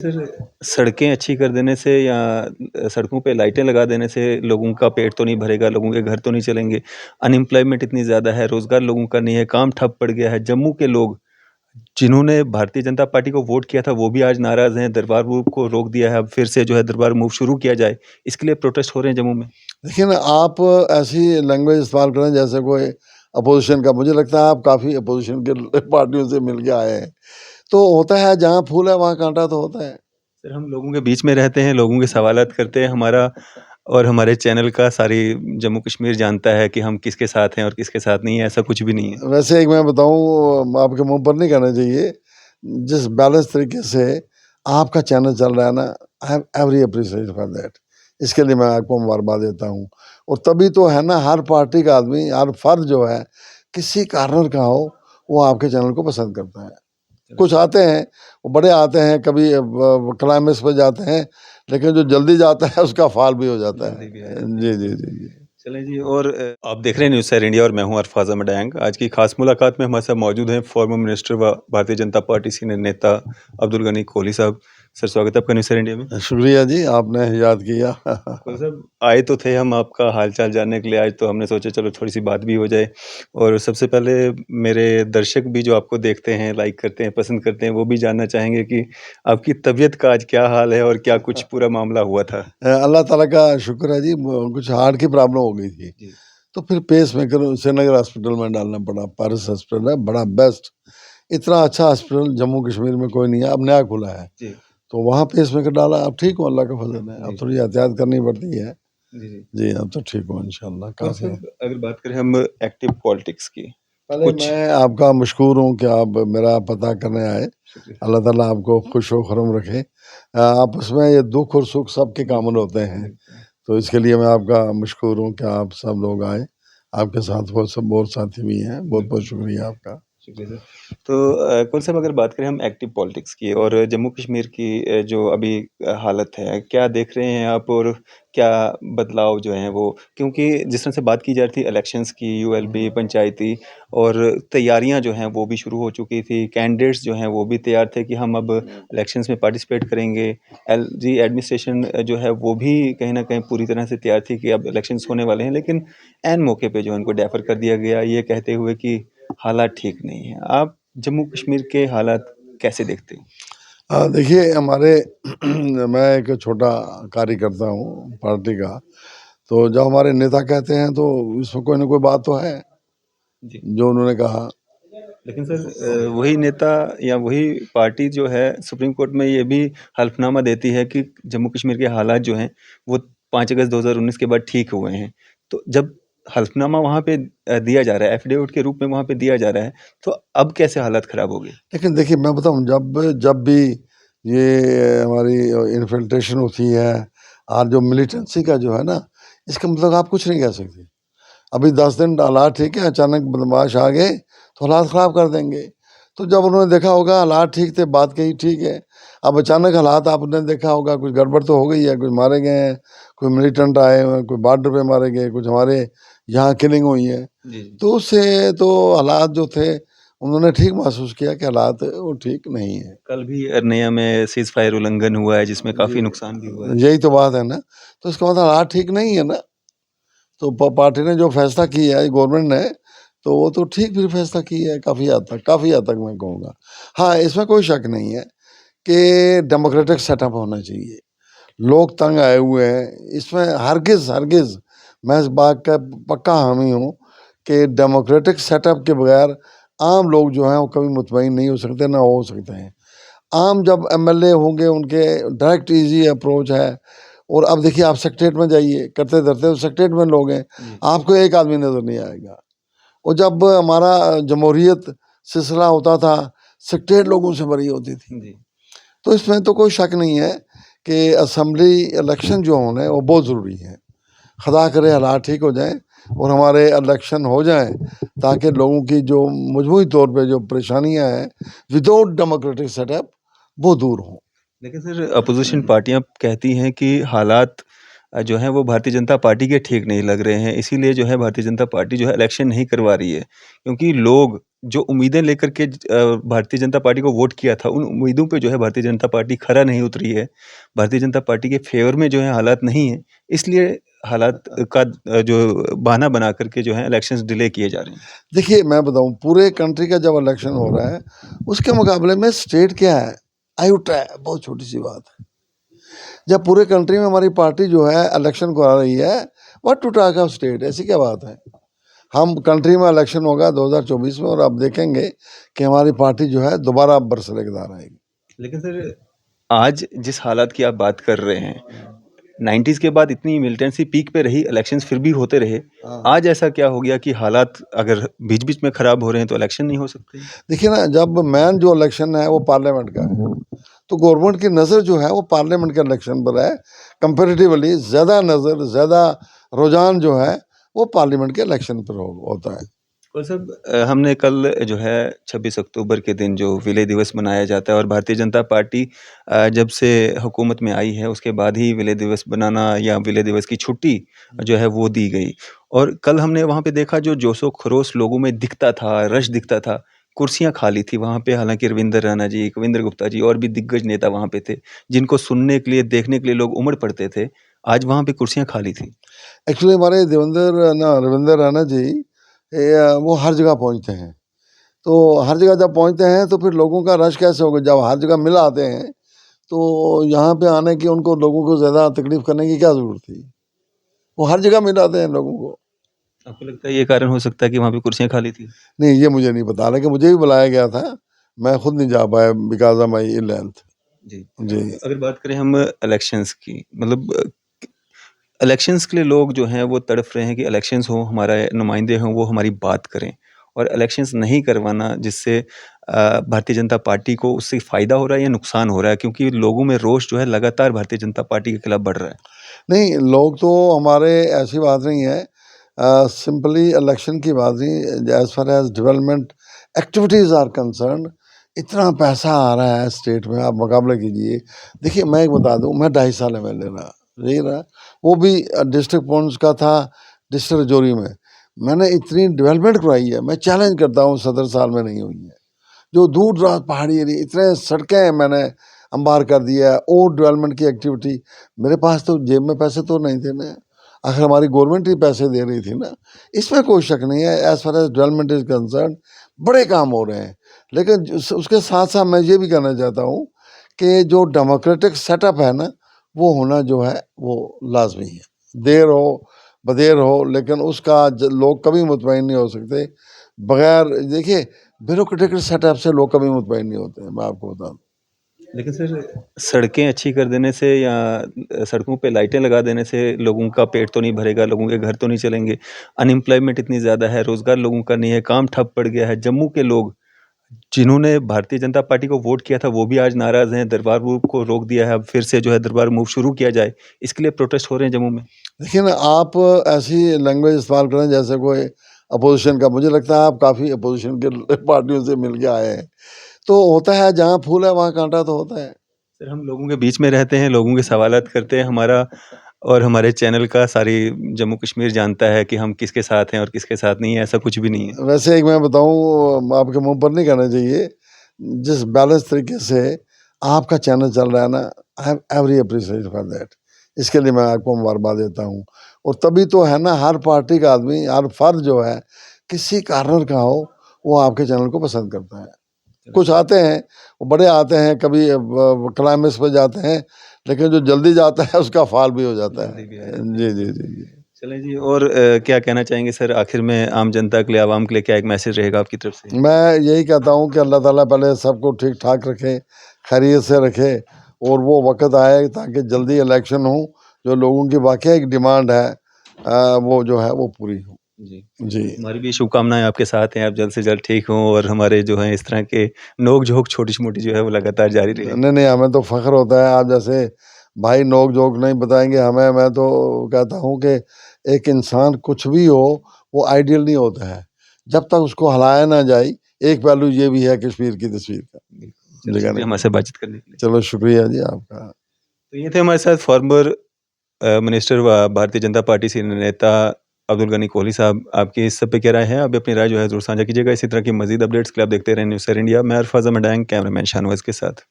Sir, सड़कें अच्छी कर देने से या सड़कों पे लाइटें लगा देने से लोगों का पेट तो नहीं भरेगा, लोगों के घर तो नहीं चलेंगे। अनएम्प्लॉयमेंट इतनी ज़्यादा है, रोज़गार लोगों का नहीं है, काम ठप पड़ गया है। जम्मू के लोग जिन्होंने भारतीय जनता पार्टी को वोट किया था, वो भी आज नाराज़ हैं। दरबार मूव को रोक दिया है, अब फिर से जो है दरबार मूव शुरू किया जाए, इसके लिए प्रोटेस्ट हो रहे हैं जम्मू में। देखिए ना, आप ऐसी लैंग्वेज इस्तेमाल करें जैसे कोई अपोजिशन का। मुझे लगता है आप काफ़ी अपोजिशन के पार्टियों से मिल के आए हैं। तो होता है, जहाँ फूल है वहाँ कांटा तो होता है। सर, हम लोगों के बीच में रहते हैं, लोगों के सवालात करते हैं। हमारा और हमारे चैनल का सारी जम्मू कश्मीर जानता है कि हम किसके साथ हैं और किसके साथ नहीं है, ऐसा कुछ भी नहीं है। वैसे एक मैं बताऊँ, आपके मुँह पर नहीं कहना चाहिए, जिस बैलेंस तरीके से आपका चैनल चल रहा है ना, I have every appreciation for that. इसके लिए मैं आपको मुबारकबाद देता हूँ। और तभी तो है ना, हर पार्टी का आदमी, हर फर्द जो है, किसी कार्नर का हो, वो आपके चैनल को पसंद करता है। कुछ आते हैं, वो बड़े आते हैं, कभी क्लाइमेक्स पे जाते हैं, लेकिन जो जल्दी जाता है उसका फाल भी हो जाता जल्दी है। भी आ जाते हैं। जी, जी, जी, जी। चलें जी, और आप देख रहे हैं न्यूज़ सैर इंडिया और मैं हूं अरफाज अहमद डैंग। आज की खास मुलाकात में हमारे साथ मौजूद हैं फॉर्मर मिनिस्टर व भारतीय जनता पार्टी सीनियर नेता अब्दुल गनी कोहली साहब। सर, स्वागत है आपका न्यूज़ सैर इंडिया में। शुक्रिया जी, आपने याद किया। कोहली साहब, आए तो थे हम आपका हाल-चाल जानने के लिए, आज तो हमने सोचा चलो थोड़ी-सी बात भी हो जाए। और सबसे पहले मेरे दर्शक भी जो आपको देखते हैं, लाइक करते हैं, पसंद करते हैं, वो भी जानना चाहेंगे कि आपकी तबीयत का आज क्या हाल है और क्या कुछ पूरा मामला हुआ था? अल्लाह ताला का शुक्र है जी, कुछ हार्ट की प्रॉब्लम हो गई थी। जी, तो फिर पेसमेकर श्रीनगर हॉस्पिटल में डालना पड़ा। पारस हॉस्पिटल है, बड़ा बेस्ट, इतना अच्छा हॉस्पिटल जम्मू कश्मीर में कोई नहीं है, अब नया खुला है। जी, तो वहाँ पेसमेकर डाला, अब ठीक हूँ, अल्लाह का फज़ल है। अब जी, थोड़ी एहतियात करनी पड़ती है। जी, जी। जी, अब तो ठीक हूँ इंशाल्लाह। और काफ़ी। सर, अगर बात करें हम एक्टिव पॉलिटिक्स की, तो पहले कुछ मैं आपका मशकूर हूँ कि आप मेरा पता करने आए। शुक्रिया। अल्लाह ताला आपको खुश व खुरम रखे। आपस में ये दुःख और सुख सबके कामन बिल्कुल, होते हैं। बिल्कुल। तो इसके लिए मैं आपका मशकूर हूँ कि आप सब लोग आए। आपके साथ वो सब और साथी भी हैं। बहुत-बहुत बिल्कुल, शुक्रिया आपका। शुक्रिया सर। तो कौन साहब, अगर बात करें हम एक्टिव पॉलिटिक्स की और जम्मू कश्मीर की जो अभी हालत है, क्या देख रहे हैं आप और क्या बदलाव जो हैं वो, क्योंकि जिस तरह से बात की जा रही थी इलेक्शंस की, यूएलबी, पंचायती और तैयारियां जो हैं वो भी शुरू हो चुकी थी। कैंडिडेट्स जो हैं वो भी तैयार थे कि हम अब इलेक्शंस में पार्टिसिपेट करेंगे। एलजी एडमिनिस्ट्रेशन जो है वो भी कहीं ना कहीं पूरी तरह से तैयार थी कि अब इलेक्शंस होने वाले हैं, लेकिन एन मौके पे जो है उनको डेफर कर दिया गया, ये कहते हुए कि हालात ठीक नहीं है। आप जम्मू कश्मीर के हालात कैसे देखते हैं? देखिए हमारे मैं एक छोटा कार्यकर्ता हूँ पार्टी का। तो जब हमारे नेता कहते हैं तो इसमें कोई ना कोई बात तो है, जी। जो उन्होंने कहा। लेकिन सर, वही नेता या वही पार्टी जो है सुप्रीम कोर्ट में ये भी हल्फनामा देती है कि जम्मू कश्मीर के हालात जो हैं वो 5 अगस्त 2019 के बाद ठीक हुए हैं। तो जब हल्फनामा वहाँ पे दिया जा रहा है, एफिडेविट के रूप में वहाँ पे दिया जा रहा है, तो अब कैसे हालात खराब हो गए? लेकिन देखिए मैं बताऊँ, जब जब भी ये हमारी इन्फिल्ट्रेशन होती है और जो मिलिटेंसी का जो है ना, इसका मतलब आप कुछ नहीं कह सकते। अभी 10 दिन हालात ठीक है, अचानक बदमाश आ गए तो हालात ख़राब कर देंगे। तो जब उन्होंने देखा होगा हालात ठीक थे, बात कही ठीक है। अब अचानक हालात आपने देखा होगा कुछ गड़बड़ तो हो गई है, कुछ मारे गए हैं, कोई मिलिटेंट आए हुए हैं, कोई बॉर्डर पे मारे गए, कुछ हमारे यहाँ किलिंग हुई है। जी, जी। तो उससे तो हालात जो थे, उन्होंने ठीक महसूस किया कि हालात वो ठीक नहीं है। कल भी अरनिया में सीज़ फायर उल्लंघन हुआ है जिसमें काफ़ी जी, नुकसान भी हुआ है। यही तो बात है ना। तो इसका मतलब हालात ठीक नहीं है ना। तो पार्टी ने जो फैसला किया है गवर्नमेंट ने, तो वो तो ठीक भी फैसला किया है, काफ़ी हद तक मैं कहूँगा। हाँ, इसमें कोई शक नहीं है कि डेमोक्रेटिक सेटअप होना चाहिए। लोग तंग आए हुए हैं, इसमें हरगिज़ हरगिज़ मैं इस बात का पक्का हामी हूँ कि डेमोक्रेटिक सेटअप के बगैर आम लोग जो हैं वो कभी मुतमईन नहीं हो सकते, ना हो सकते हैं। आम जब एमएलए होंगे, उनके डायरेक्ट इजी अप्रोच है। और अब देखिए, आप सेक्रेटेरिएट में जाइए, करते धरते तो सेक्रेटेरिएट में लोग हैं, जी, आपको एक आदमी नजर नहीं आएगा। और जब हमारा जमहूरियत सिलसिला होता था, सेक्रेटेरिएट लोगों से भरी होती थी। जी। तो इसमें तो कोई शक नहीं है कि असेंबली इलेक्शन जो होने वो बहुत ज़रूरी है। खुदा करे हालात ठीक हो जाएं और हमारे इलेक्शन हो जाएं, ताकि लोगों की जो मजमूई तौर पे जो परेशानियां हैं विदाउट डेमोक्रेटिक सेटअप, वो दूर हों। लेकिन सर, अपोज़िशन पार्टियाँ कहती हैं कि हालात जो हैं वो भारतीय जनता पार्टी के ठीक नहीं लग रहे हैं। इसीलिए जो है भारतीय जनता पार्टी जो है इलेक्शन नहीं करवा रही है। क्योंकि लोग जो उम्मीदें लेकर के भारतीय जनता पार्टी को वोट किया था, उन उम्मीदों पे जो है भारतीय जनता पार्टी खरा नहीं उतरी है। भारतीय जनता पार्टी के फ़ेवर में जो है हालात नहीं है, इसलिए हालात का जो बहाना बना कर के जो है इलेक्शंस डिले किए जा रहे हैं। देखिए, मैं बताऊँ पूरे कंट्री का जब इलेक्शन हो रहा है, उसके मुकाबले में स्टेट क्या है? अयूटा है, बहुत छोटी-सी बात है। जब पूरे कंट्री में हमारी पार्टी जो है इलेक्शन करा रही है, what to talk of state, ऐसी क्या बात है? हम कंट्री में इलेक्शन होगा 2024 में और आप देखेंगे कि हमारी पार्टी जो है दोबारा बरसरेकदार आएगी। लेकिन सर, आज जिस हालात की आप बात कर रहे हैं, 90s के बाद इतनी मिलिटेंसी पीक पे रही, इलेक्शंस फिर भी होते रहे। हाँ। आज ऐसा क्या हो गया कि हालात अगर बीच-बीच में खराब हो रहे हैं तो इलेक्शन नहीं हो सकते? देखिए ना, जब मेन जो इलेक्शन है वो पार्लियामेंट का है, तो गवर्नमेंट की नज़र जो है वो पार्लियामेंट के इलेक्शन पर है। कंपैरेटिवली ज़्यादा नज़र, ज़्यादा रुझान जो है वो पार्लियामेंट के इलेक्शन पर होता है। और साहब, हमने कल जो है 26 अक्टूबर के दिन जो विलय दिवस मनाया जाता है और भारतीय जनता पार्टी जब से हुकूमत में आई है उसके बाद ही विलय दिवस बनाना या विलय दिवस की छुट्टी जो है वो दी गई। और कल हमने वहाँ पे देखा जो जोशो खरोश लोगों में दिखता था, रश दिखता था, कुर्सियाँ खाली थी वहाँ पे। हालाँकि रविंदर रैना जी, कविंद्र गुप्ता जी और भी दिग्गज नेता वहाँ पे थे, जिनको सुनने के लिए, देखने के लिए लोग उमड़ पड़ते थे। आज वहाँ पे कुर्सियाँ खाली थी। एक्चुअली हमारे रविंदर रैना जी वो हर जगह पहुंचते हैं, तो हर जगह जब पहुंचते हैं तो फिर लोगों का रश कैसे होगा? जब हर जगह मिल आते हैं तो यहाँ पे आने की उनको लोगों को ज़्यादा तकलीफ करने की क्या ज़रूरत थी? वो हर जगह मिल आते हैं लोगों को। आपको लगता है ये कारण हो सकता है कि वहाँ पे कुर्सियाँ खाली थी? नहीं, ये मुझे नहीं पता, हालाँकि मुझे भी बुलाया गया था, मैं खुद नहीं जा पाया because of my ill health. जी। जी। अगर बात करें हम इलेक्शंस की, मतलब इलेक्शंस के लिए लोग जो हैं वो तड़फ रहे हैं कि इलेक्शंस हों, हमारे नुमाइंदे हों, वो हमारी बात करें। और इलेक्शंस नहीं करवाना, जिससे भारतीय जनता पार्टी को उससे फ़ायदा हो रहा है या नुकसान हो रहा है? क्योंकि लोगों में रोष जो है लगातार भारतीय जनता पार्टी के खिलाफ बढ़ रहा है। नहीं, लोग तो हमारे ऐसी बात नहीं है, सिंपली इलेक्शन की बात नहीं, as far as development activities are concerned, इतना पैसा आ रहा है स्टेट में, आप मुकाबला कीजिए। देखिए, मैं एक बता दूँ, मैं 2.5 साल एमएलए रहा, यही रहा, वो भी डिस्ट्रिक्ट पॉन्ड्स का था, डिस्ट्रिक्ट राजौरी में। मैंने इतनी डेवलपमेंट करवाई है, मैं चैलेंज करता हूँ 17 साल में नहीं हुई है। जो दूर-दराज़ पहाड़ी एरिया, इतने सड़कें मैंने अंबार कर दिया है और डेवलपमेंट की एक्टिविटी। मेरे पास तो जेब में पैसे तो नहीं थे ना, आखिर हमारी गवर्नमेंट ही पैसे दे रही थी ना, इसमें कोई शक नहीं है। As far as development is concerned, बड़े काम हो रहे हैं। लेकिन उसके साथ-साथ मैं ये भी कहना चाहता हूँ कि जो डेमोक्रेटिक सेटअप है ना, वो होना जो है वो लाज़मी है। देर हो, बदेर हो, लेकिन उसका लोग कभी मुतमईन नहीं हो सकते। बगैर देखिए, ब्यूरोक्रेटिक सेटअप से लोग कभी मुतमईन नहीं होते हैं, मैं आपको बता दूँ। लेकिन सर, सड़कें अच्छी कर देने से या सड़कों पे लाइटें लगा देने से लोगों का पेट तो नहीं भरेगा, लोगों के घर तो नहीं चलेंगे। अनएम्प्लॉयमेंट इतनी ज़्यादा है, रोज़गार लोगों का नहीं है, काम ठप पड़ गया है। जम्मू के लोग जिन्होंने भारतीय जनता पार्टी को वोट किया था, वो भी आज नाराज़ हैं। दरबार मूव को रोक दिया है, अब फिर से जो है दरबार मूव शुरू किया जाए, इसके लिए प्रोटेस्ट हो रहे हैं जम्मू में। देखिए ना, आप ऐसी लैंग्वेज इस्तेमाल करें जैसे कोई अपोज़िशन का, मुझे लगता है आप काफ़ी अपोज़िशन के पार्टियों से मिल के आए हैं। तो होता है, जहाँ फूल है वहाँ काँटा तो होता है। सर, हम लोगों के बीच में रहते हैं, लोगों के सवालात करते हैं। हमारा और हमारे चैनल का सारी जम्मू कश्मीर जानता है कि हम किसके साथ हैं और किसके साथ नहीं है, ऐसा कुछ भी नहीं है। वैसे एक मैं बताऊँ, आपके मुँह पर नहीं कहना चाहिए, जिस बैलेंस तरीके से आपका चैनल चल रहा है ना, I have every appreciation for that. इसके लिए मैं आपको मुबारकबाद देता हूँ। और तभी तो है ना, हर पार्टी का आदमी, हर फर्द जो है, किसी कारण का हो, वो आपके चैनल को पसंद करता है। कुछ आते हैं, वो बड़े आते हैं, कभी क्लाइमेक्स पे जाते हैं, लेकिन जो जल्दी जाता है उसका फाल भी हो जाता जल्दी है। भी आ जाते हैं। जी, जी, जी, जी। चलें जी, और क्या कहना चाहेंगे सर आखिर में आम जनता के लिए, आवाम के लिए क्या एक मैसेज रहेगा आपकी तरफ से? मैं यही कहता हूँ कि अल्लाह ताला पहले सबको ठीक-ठाक रखे, खैरियत से रखे और वो वक़्त आए ताकि जल्दी इलेक्शन हो, जो लोगों की वाक़ई एक डिमांड है, वो जो है वो पूरी हो। जी। जी। हमारी भी शुभकामनाएँ आपके साथ हैं, आप जल्द से जल्द ठीक हों और हमारे जो हैं इस तरह के नोक-झोंक छोटी-मोटी जो है वो लगातार जारी रहे। नहीं, नहीं, हमें तो फ़ख्र होता है, आप जैसे भाई नोक-झोंक नहीं बताएँगे हमें। मैं तो कहता हूँ कि एक इंसान कुछ भी हो, वो आइडियल नहीं होता है, जब तक उसको हिलाया ना जाए। एक पहलू ये भी है कश्मीर की तस्वीर का। बिल्कुल। चलिए, जी, कहने शुक्रिया के हमारे लिए। साथ बातचीत करने के लिए। चलो शुक्रिया जी आपका। तो ये थे हमारे साथ फॉर्मर मिनिस्टर व भारतीय जनता पार्टी सीनियर नेता अब्दुल गनी कोहली साहब, आपकी इस सब पे क्या राय है? आप भी अपनी राय जो है ज़रूर साझा कीजिएगा। इसी तरह की मज़ीद अपडेट्स के लिए आप देखते रहें न्यूज़ सर इंडिया। मैं अरफ़ाज़ अहमद डांग, कैमरामैन शाहनवाज़ के साथ।